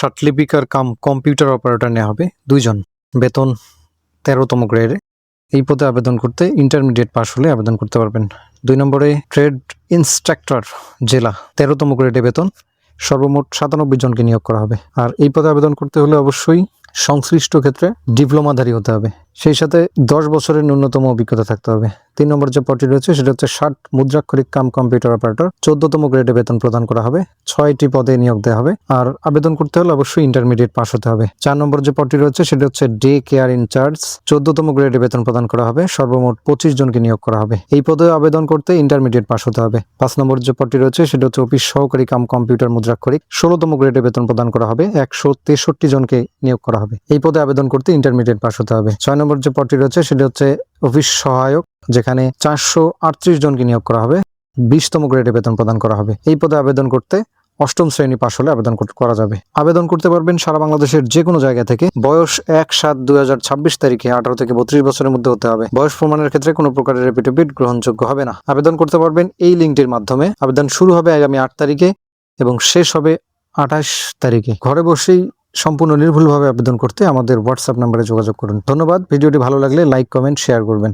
ষাটলিপিকার cum computer operator নেওয়া হবে 2 জন, বেতন 13তম গ্রেডে। এই পদে আবেদন করতে ইন্টারমিডিয়েট পাস হলে আবেদন করতে পারবেন। 2 নম্বরে ট্রেড ইন্সট্রাক্টর জেলা 13তম গ্রেডে বেতন, সর্বমোট 97 জনকে নিয়োগ করা হবে। আর এই পদে আবেদন করতে হলে অবশ্যই সংশ্লিষ্ট ক্ষেত্রে ডিপ্লোমাধারী হতে হবে, সেই সাথে 10 বছরের ন্যূনতম অভিজ্ঞতা থাকতে হবে। 3 নম্বর যে পদটি রয়েছে সেটা হচ্ছে 60 মুদ্রাক্ষরিক কাম কম্পিউটার অপারেটর, 14তম গ্রেডে বেতন প্রদান করা হবে। 6টি পদে নিয়োগ দেওয়া হবে। আর আবেদন করতে হলে অবশ্যই ইন্টারমিডিয়েট পাস হতে হবে। 4 নম্বর যে পদটি রয়েছে সেটা হচ্ছে ডে কেয়ার ইনচার্জ, 14তম গ্রেডে বেতন প্রদান করা হবে। সর্বমোট 25 জনকে নিয়োগ করা হবে। এই পদে আবেদন করতে ইন্টারমিডিয়েট পাস হতে হবে। 5 নম্বর যে পদটি রয়েছে সেটা হচ্ছে অফিস সহকারী কাম কম্পিউটার মুদ্রাক্ষরিক, 16তম গ্রেডে বেতন প্রদান করা হবে। 163 জনকে নিয়োগ করা হবে। এই পদে আবেদন করতে ইন্টারমিডিয়েট পাস হতে হবে। 6 নম্বর যে পদটি রয়েছে সেটা হচ্ছে অফিস সহায়ক, যেখানে 438 জনকে নিয়োগ করা হবে। 20তম গ্রেডে বেতন প্রদান করা হবে। এই পদে আবেদন করতে 8ম শ্রেণী পাস হলে আবেদন করা যাবে। আবেদন করতে পারবেন সারা বাংলাদেশের যে কোনো জায়গা থেকে। বয়স 1/7/2026 তারিখে 18 থেকে 32 বছরের মধ্যে হতে হবে। বয়স প্রমাণের ক্ষেত্রে কোনো প্রকারের এফিডেভিট গ্রহণযোগ্য হবে না। আবেদন করতে পারবেন এই লিঙ্কটির মাধ্যমে। আবেদন শুরু হবে আগামী 8 তারিখে এবং শেষ হবে 28 তারিখে। ঘরে বসেই সম্পূর্ণ নির্ভুলভাবে আবেদন করতে আমাদের হোয়াটসঅ্যাপ নম্বরে যোগাযোগ করুন। ধন্যবাদ। ভিডিওটি ভালো লাগলে লাইক, কমেন্ট, শেয়ার করবেন।